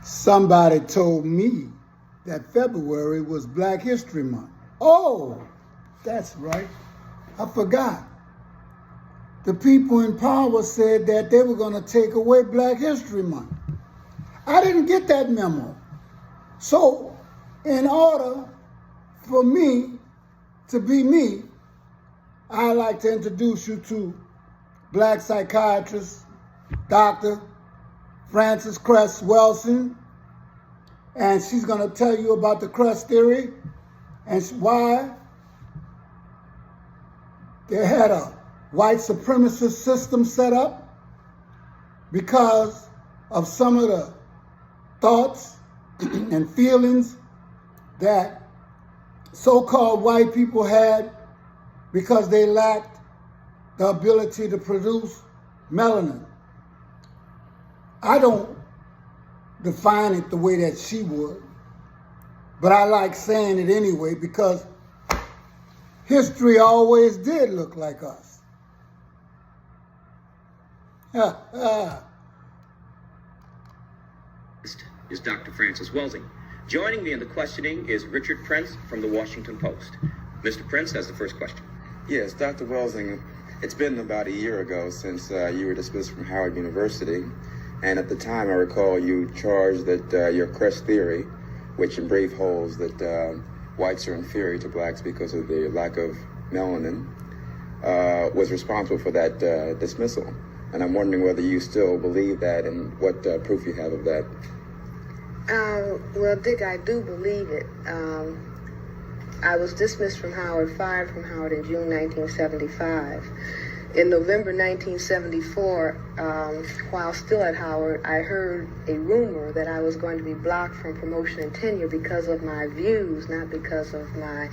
Somebody told me that February was Black History Month. Oh, that's right. I forgot. The people in power said that they were going to take away Black History Month. I didn't get that memo. So, in order for me to be me, I'd like to introduce you to Black psychiatrist, Dr. Frances Cress Welsing, and she's going to tell you about the Cress theory and why they had a white supremacist system set up because of some of the thoughts and feelings that so-called white people had because they lacked the ability to produce melanin. I don't define it the way that she would, but I like saying it anyway because history always did look like us. Is Dr. Frances Welsing. Joining me in the questioning is Richard Prince from the Washington Post. Mr. Prince has the first question. Yes, Dr. Welsing, it's been about a year ago since you were dismissed from Howard University. And at the time, I recall you charged that your Cress theory, which in brief holds that whites are inferior to blacks because of their lack of melanin, was responsible for that dismissal. And I'm wondering whether you still believe that and what proof you have of that. Well, Dick, I do believe it. I was dismissed from Howard, fired from Howard in June 1975. In November 1974, while still at Howard, I heard a rumor that I was going to be blocked from promotion and tenure because of my views, not because of my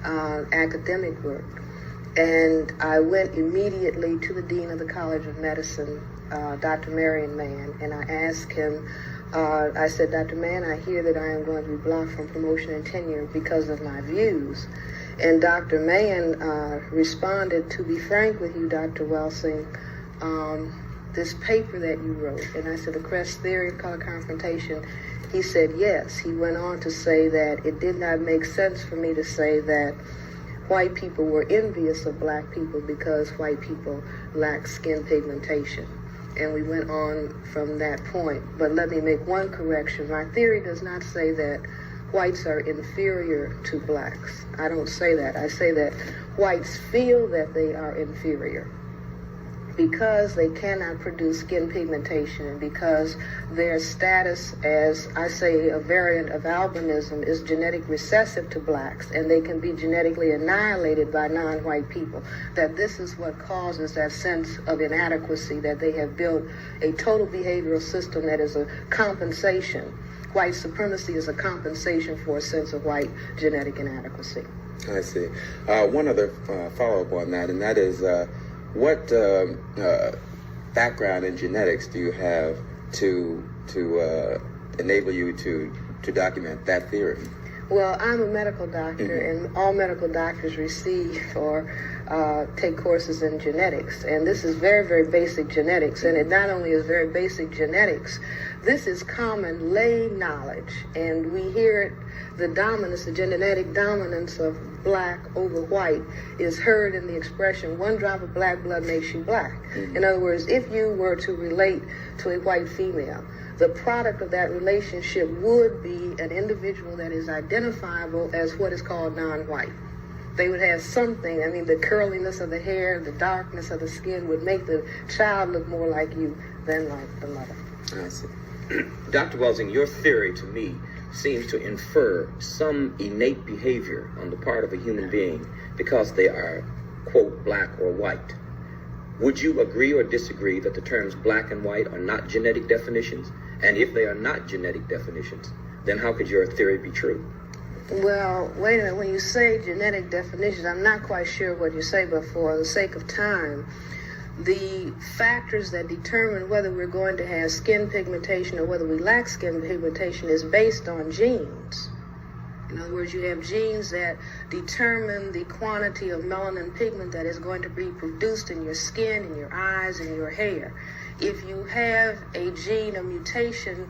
academic work. And I went immediately to the Dean of the College of Medicine, Dr. Marion Mann, and I asked him, I said, Dr. Mann, I hear that I am going to be blocked from promotion and tenure because of my views. And Dr. Mann responded, to be frank with you, Dr. Welsing, this paper that you wrote, and I said, the Cress theory of color confrontation, he said yes. He went on to say that it did not make sense for me to say that white people were envious of black people because white people lack skin pigmentation. And we went on from that point. But let me make one correction. My theory does not say that whites are inferior to blacks. I don't say that. I say that whites feel that they are inferior because they cannot produce skin pigmentation and because their status as, I say, a variant of albinism is genetic recessive to blacks and they can be genetically annihilated by non-white people. That this is what causes that sense of inadequacy, that they have built a total behavioral system that is a compensation. White supremacy is a compensation for a sense of white genetic inadequacy. I see. One other follow-up on that, and that is what background in genetics do you have to enable you to document that theory? Well, I'm a medical doctor, and all medical doctors receive or take courses in genetics. And this is very, very basic genetics. And it not only is very basic genetics, this is common lay knowledge. And we hear it, the dominance, the genetic dominance of black over white is heard in the expression, one drop of black blood makes you black. In other words, if you were to relate to a white female, the product of that relationship would be an individual that is identifiable as what is called non-white. They would have something, I mean, the curliness of the hair, the darkness of the skin would make the child look more like you than like the mother. I see. Dr. Welsing, your theory to me seems to infer some innate behavior on the part of a human being because they are, quote, black or white. Would you agree or disagree that the terms black and white are not genetic definitions? And if they are not genetic definitions, then how could your theory be true? Well, wait a minute. When you say genetic definitions, I'm not quite sure what you say, but for the sake of time, the factors that determine whether we're going to have skin pigmentation or whether we lack skin pigmentation is based on genes. In other words, you have genes that determine the quantity of melanin pigment that is going to be produced in your skin, in your eyes, in your hair. If you have a gene, a mutation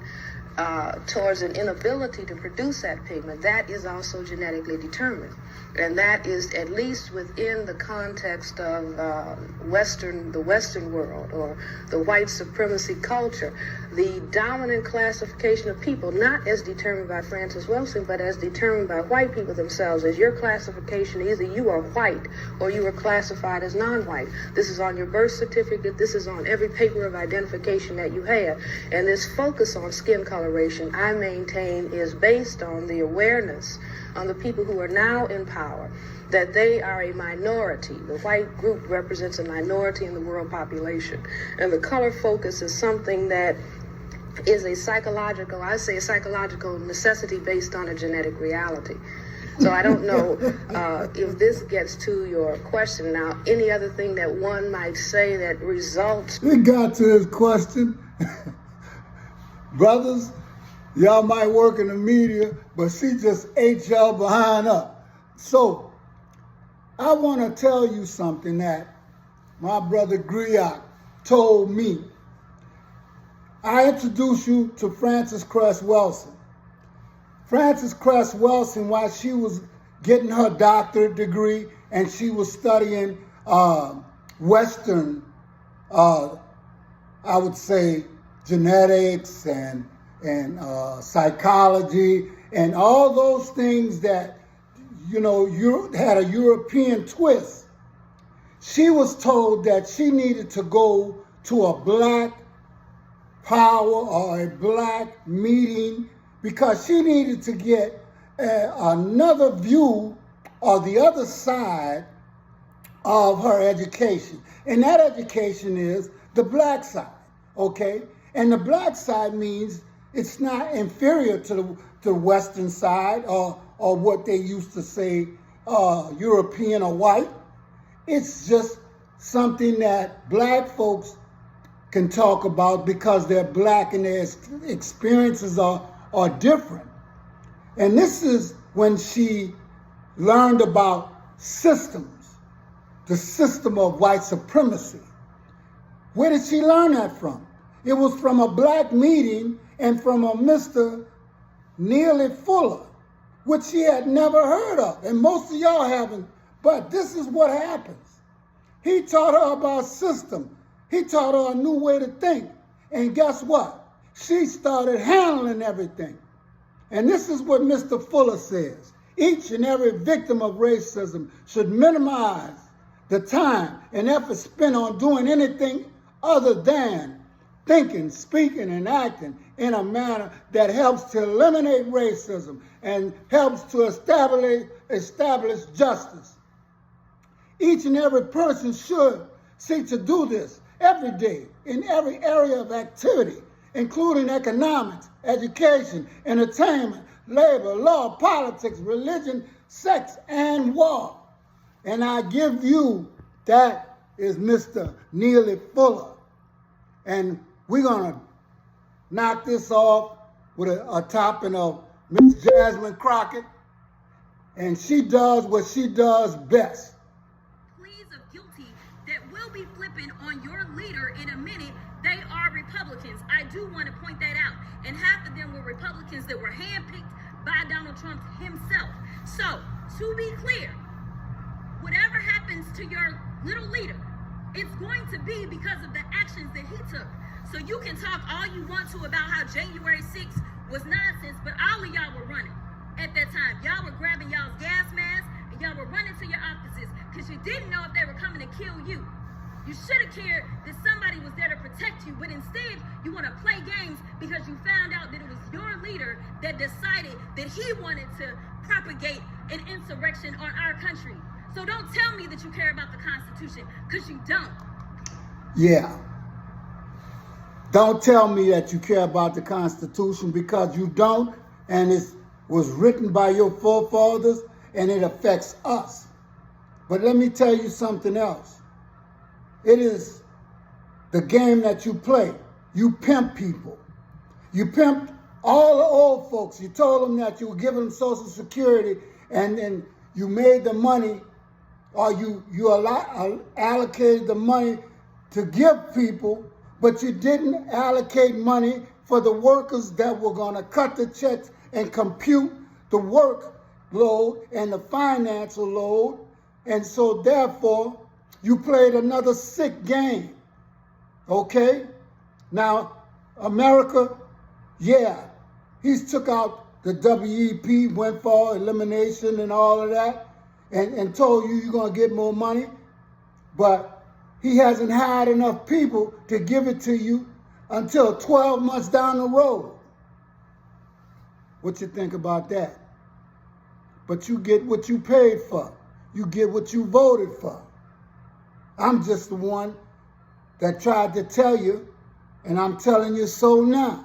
towards an inability to produce that pigment, that is also genetically determined. And that is at least within the context of the Western world, or the white supremacy culture. The dominant classification of people, not as determined by Francis Welsing, but as determined by white people themselves, as your classification, either you are white or you are classified as non-white. This is on your birth certificate, this is on every paper of identification that you have. And this focus on skin coloration, I maintain, is based on the awareness on the people who are now in power, that they are a minority. The white group represents a minority in the world population. And the color focus is something that is a psychological necessity based on a genetic reality. So I don't know if this gets to your question. Now, any other thing that one might say that results... It got to his question. Brothers, y'all might work in the media, but she just ate y'all behind up. So, I want to tell you something that my brother Griot told me. I introduced you to Frances Cress Welsing. Frances Cress Welsing, while she was getting her doctorate degree and she was studying Western, I would say, genetics and psychology and all those things that, you know, had a European twist. She was told that she needed to go to a black power or a black meeting because she needed to get another view of the other side of her education. And that education is the black side, okay? And the black side means it's not inferior to the Western side or what they used to say European or white. It's just something that black folks can talk about because they're black and their experiences are different. And this is when she learned about systems, the system of white supremacy. Where did she learn that from? It was from a black meeting and from a Mr. Neely Fuller, which she had never heard of. And most of y'all haven't. But this is what happens. He taught her about system. He taught her a new way to think. And guess what? She started handling everything. And this is what Mr. Fuller says. Each and every victim of racism should minimize the time and effort spent on doing anything other than thinking, speaking, and acting in a manner that helps to eliminate racism and helps to establish justice. Each and every person should seek to do this every day in every area of activity, including economics, education, entertainment, labor, law, politics, religion, sex, and war. And I give you, that is Mr. Neely Fuller. And we're going to knock this off with a topping of Miss Jasmine Crockett. And she does what she does best. Pleas of guilty that will be flipping on your leader in a minute, they are Republicans. I do want to point that out. And half of them were Republicans that were handpicked by Donald Trump himself. So, to be clear, whatever happens to your little leader, it's going to be because of the actions that he took. So you can talk all you want to about how January 6th was nonsense, but all of y'all were running at that time. Y'all were grabbing y'all's gas masks and y'all were running to your offices because you didn't know if they were coming to kill you. You should have cared that somebody was there to protect you, but instead you want to play games because you found out that it was your leader that decided that he wanted to propagate an insurrection on our country. So don't tell me that you care about the Constitution, because you don't. Yeah. Don't tell me that you care about the Constitution, because you don't, and it was written by your forefathers, and it affects us. But let me tell you something else. It is the game that you play. You pimp people. You pimped all the old folks. You told them that you were giving them Social Security, and then you made the money, or you allocated the money to give people, but you didn't allocate money for the workers that were going to cut the checks and compute the workload and the financial load. And so therefore, you played another sick game. Okay? Now, America, yeah, he's took out the WEP, went for elimination and all of that, and told you you're going to get more money. But he hasn't hired enough people to give it to you until 12 months down the road. What you think about that? But you get what you paid for. You get what you voted for. I'm just the one that tried to tell you, and I'm telling you so now.